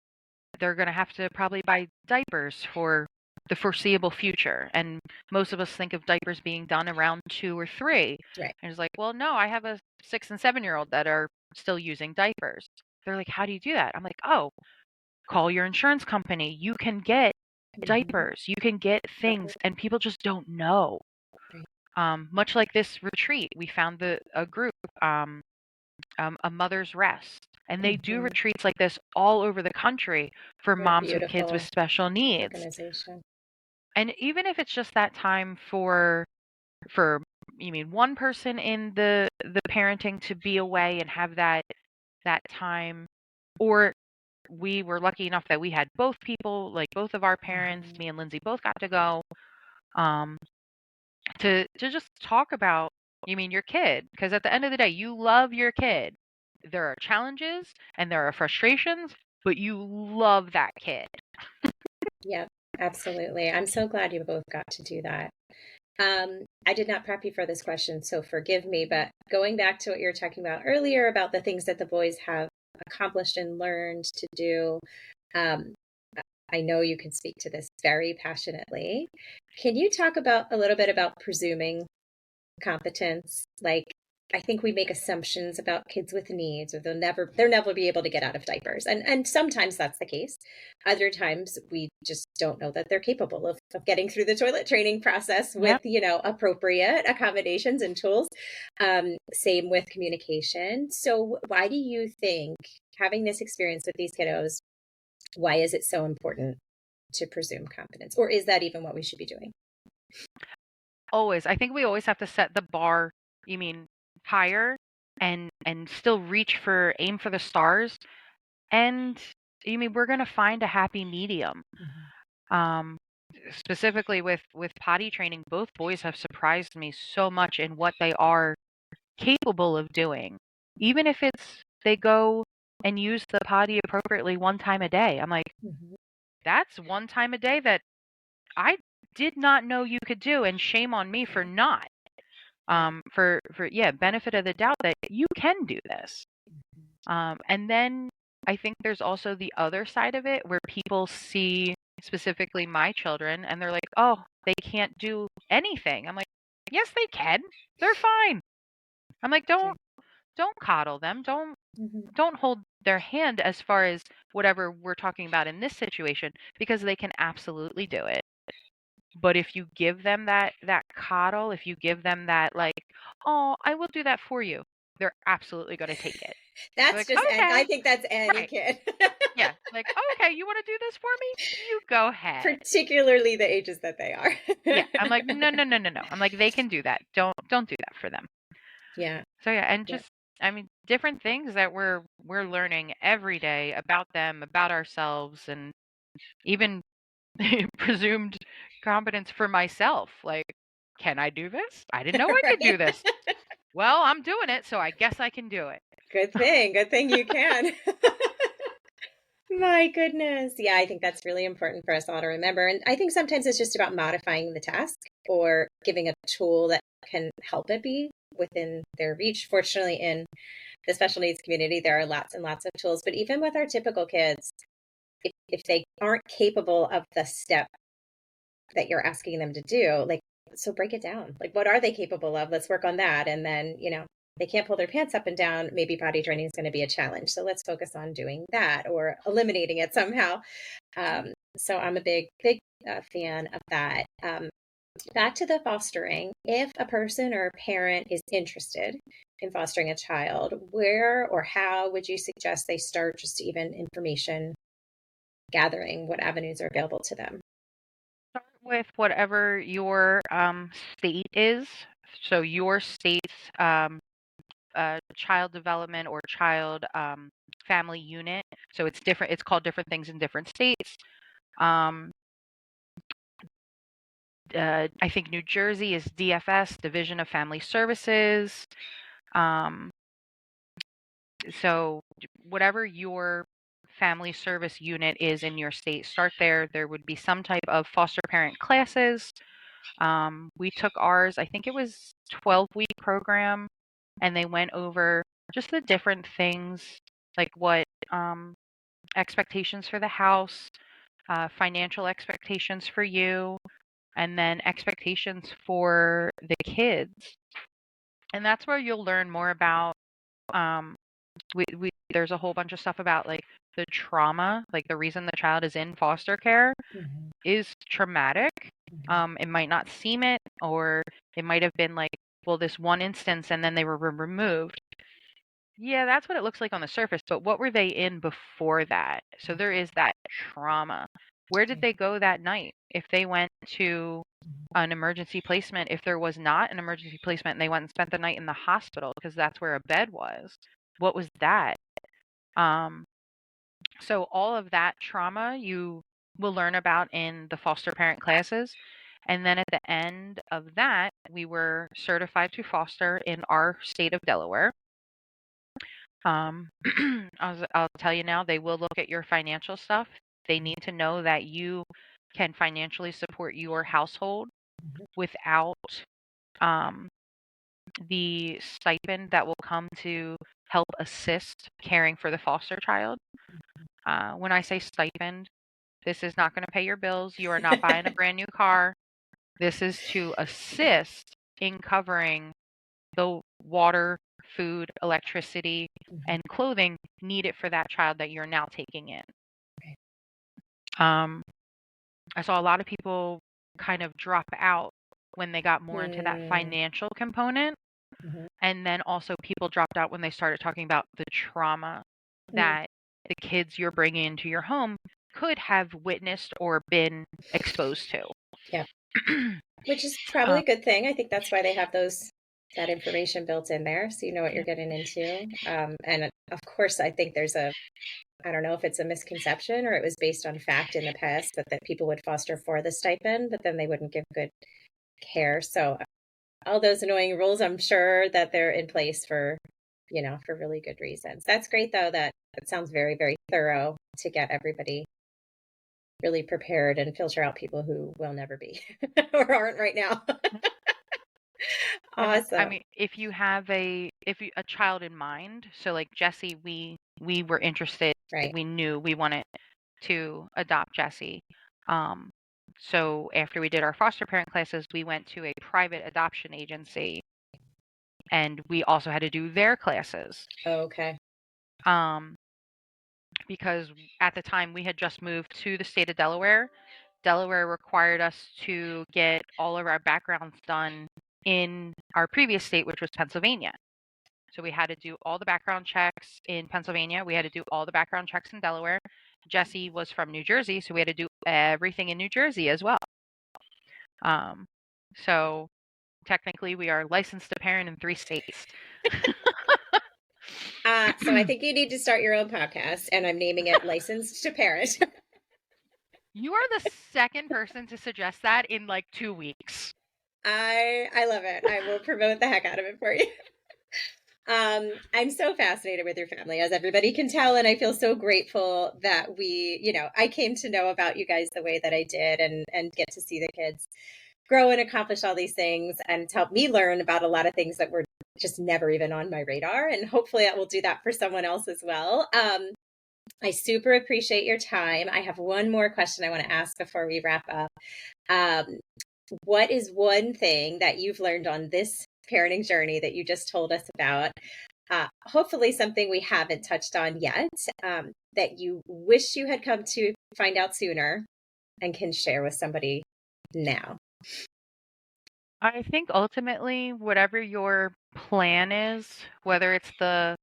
they're going to have to probably buy diapers for the foreseeable future. And most of us think of diapers being done around 2 or 3. Right. And it's like, well, no, I have a 6 and 7-year-old that are still using diapers. They're like, how do you do that? I'm like, oh, call your insurance company. You can get Hmm. diapers, you can get things, and people just don't know. Right. Much like this retreat, we found a group. A Mother's Rest. And they do Hmm. retreats like this all over the country for What a moms with kids with beautiful special needs. organization. And even if it's just that time for you mean one person in the parenting to be away and have that time, or we were lucky enough that we had both people, like both of our parents, Hmm. me and Lindsay both got to go, um, to just talk about, you mean, your kid, because at the end of the day you love your kid. There are challenges and there are frustrations, but you love that kid. Yep, absolutely. I'm so glad you both got to do that. I did not prep you for this question, so forgive me. But going back to what you were talking about earlier about the things that the boys have accomplished and learned to do, um, I know you can speak to this very passionately. Can you talk about a little bit about presuming competence? Like, I think we make assumptions about kids with needs, or they'll never be able to get out of diapers, and sometimes that's the case. Other times we just don't know that they're capable of getting through the toilet training process with Yep. appropriate accommodations and tools. Same with communication. So why do you think, having this experience with these kiddos, why is it so important to presume competence, or is that even what we should be doing? Always. I think we always have to set the bar, you mean, higher, and still aim for the stars. And you mean, we're going to find a happy medium. Mhm. Um, Specifically with potty training, both boys have surprised me so much in what they are capable of doing. Even if it's they go and use the potty appropriately one time a day. I'm like, Mhm. that's one time a day that I did not know you could do, and shame on me for Right. not. Right. For yeah, benefit of the doubt that you can do this. Mhm. And then I think there's also the other side of it where people see specifically my children and they're like, "Oh, they can't do anything." I'm like, "Yes, they can. They're fine." I'm like, Right. Don't coddle them. Mhm. Don't hold their hand as far as whatever we're talking about in this situation, because they can absolutely do it. But if you give them that coddle, if you give them that, like, "Oh, I will do that for you." they're absolutely going to take it. They're That's like, just, and I okay, think that's any right. kid. Yeah. Like, "Oh, okay, you wanna do this for me? You go ahead." Particularly the ages that they are. Yeah, I'm like, "No, no, no, no, no." I'm like, "They can do that. Don't do that for them." Yeah. So, yeah, and Yeah. just I mean, different things that we're learning every day about them, about ourselves, and even presumed competence for myself. Like, "Can I do this? I didn't know I could do Right. this. Well, I'm doing it, so I guess I can do it." Good thing. Good thing you can. My goodness. Yeah, I think that's really important for us all to remember. And I think sometimes it's just about modifying the task or giving a tool that can help it be within their reach. Fortunately, in the special needs community, there are lots and lots of tools. But even with our typical kids, if they aren't capable of the step that you're asking them to do, like, so break it down. Like, what are they capable of? Let's work on that. And then, they can't pull their pants up and down. Maybe potty training is going to be a challenge. So let's focus on doing that or eliminating it somehow. So I'm a big fan of that. Back to the fostering. If a person or a parent is interested in fostering a child, where or how would you suggest they start just even information gathering? What avenues are available to them? Start with whatever your, state is. So your state's, child development or child family unit. So it's different. It's called different things in different states. Um, I think New Jersey is DFS, Division of Family Services. Um, so whatever your family service unit is in your state, start there. There would be some type of foster parent classes. We took ours. I think it was 12-week program, and they went over just the different things, like what expectations for the house, financial expectations for you, and then expectations for the kids. And that's where you'll learn more about. Um, there's a whole bunch of stuff about like the trauma, like the reason the child is in foster care Mhm, is traumatic. mhm. It might not seem it, or it might have been like, well, this one instance and then they were removed. Yeah, that's what it looks like on the surface, but what were they in before that? So there is that trauma. Where did Okay. they go that night? If they went to Mhm. an emergency placement, if there was not an emergency placement and they went and spent the night in the hospital because that's where a bed was, what was that? Um, so all of that trauma you will learn about in the foster parent classes. And then at the end of that, we were certified to foster in our state of Delaware. Um, I'll tell you now, they will look at your financial stuff. They need to know that you can financially support your household Mhm. without um, the stipend that will come to help assist caring for the foster child. When I say stipend, this is not going to pay your bills. You are not buying a brand new car. This is to assist in covering the water, food, electricity, Mhm. and clothing needed for that child that you're now taking in. Okay. Um, I saw a lot of people kind of drop out when they got more into that Mm, financial component. mhm. And then also people dropped out when they started talking about the trauma Mm, that the kids you're bringing into your home could have witnessed or been exposed to. yeah. Which is probably um, a good thing. I think that's why they have that information built in there, so you know what you're yeah. getting into. And of course, I think I don't know if it's a misconception or it was based on fact in the past, but that people would foster for the stipend, but then they wouldn't give good care. So all those annoying rules, I'm sure that they're in place for really good reasons. That's great though, that it sounds very, very thorough to get everybody really prepared and filter out people who will never be or aren't right now. And I Awesome. mean, if you have a child in mind, so like Jesse, we were interested, Right. we knew we wanted to adopt Jesse. Um, so after we did our foster parent classes, we went to a private adoption agency, and we also had to do their classes. Okay. Um, because at the time we had just moved to the state of Delaware. Delaware required us to get all of our backgrounds done in our previous state, which was Pennsylvania. So we had to do all the background checks in Pennsylvania. We had to do all the background checks in Delaware. Jesse was from New Jersey, so we had to do everything in New Jersey as well. So technically, we are licensed to parent in 3 states. So I think you need to start your own podcast, and I'm naming it Licensed to Parent. You are the second person to suggest that in like 2 weeks. I love it. I will promote the heck out of it for you. I'm so fascinated with your family, as everybody can tell, and I feel so grateful that I came to know about you guys the way that I did, and get to see the kids grow and accomplish all these things, and it's helped me learn about a lot of things that were just never even on my radar, and hopefully I will do that for someone else as well. I super appreciate your time. I have one more question I want to ask before we wrap up. What is one thing that you've learned on this parenting journey that you just told us about? Hopefully something we haven't touched on yet, that you wish you had come to find out sooner and can share with somebody now. I think ultimately, whatever your plan is, whether it's the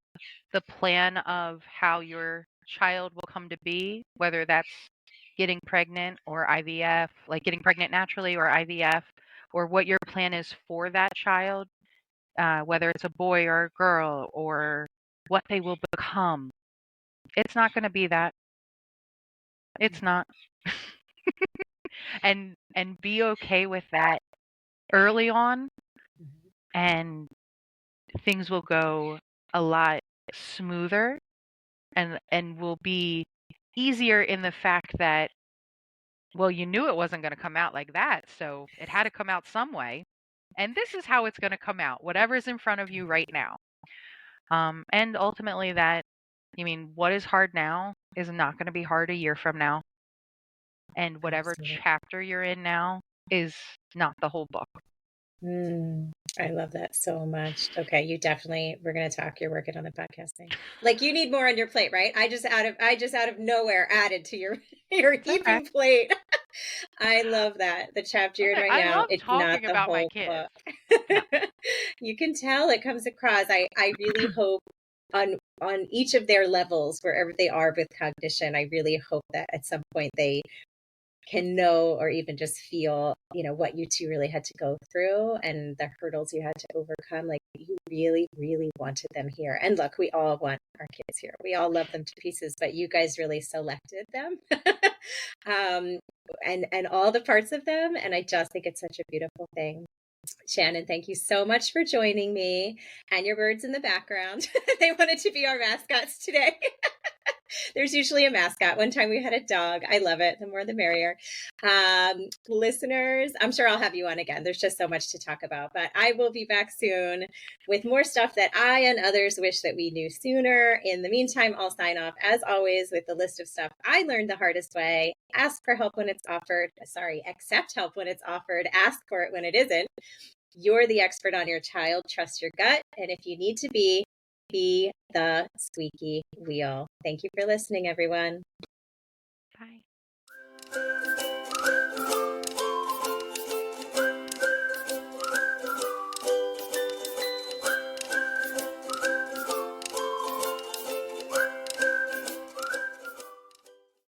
plan of how your child will come to be, whether that's getting pregnant or IVF, like getting pregnant naturally or IVF, or what your plan is for that child, whether it's a boy or a girl, or what they will become, it's not going to be that. It's not. And be okay with that early on, and things will go a lot smoother, and will be easier in the fact that, well, you knew it wasn't going to come out like that, so it had to come out some way, and this is how it's going to come out, whatever's in front of you right now. And ultimately what is hard now is not going to be hard a year from now, and whatever Absolutely. chapter you're in now is not the whole book. I love that so much. Okay, we're going to talk. You're working on the podcasting. Like, you need more on your plate, right? I just out of nowhere added to your heaping plate. I love that. The chapter you're in right I now, love it's not talking the about my whole kids. book. You can tell it comes across. I really hope on each of their levels, wherever they are with cognition, I really hope that at some point they can know or even just feel, what you two really had to go through and the hurdles you had to overcome. Like, you really, really wanted them here. And look, we all want our kids here. We all love them to pieces, but you guys really selected them. And all the parts of them. And I just think it's such a beautiful thing. Shannon, thank you so much for joining me, and your birds in the background. They wanted to be our mascots today. There's usually a mascot. One time we had a dog. I love it. The more the merrier. Listeners, I'm sure I'll have you on again. There's just so much to talk about, but I will be back soon with more stuff that I and others wish that we knew sooner. In the meantime, I'll sign off as always with the list of stuff I learned the hardest way. Ask for help when it's offered. Accept help when it's offered. Ask for it when it isn't. You're the expert on your child. Trust your gut. And if you need to be the squeaky wheel. Thank you for listening, everyone. Bye.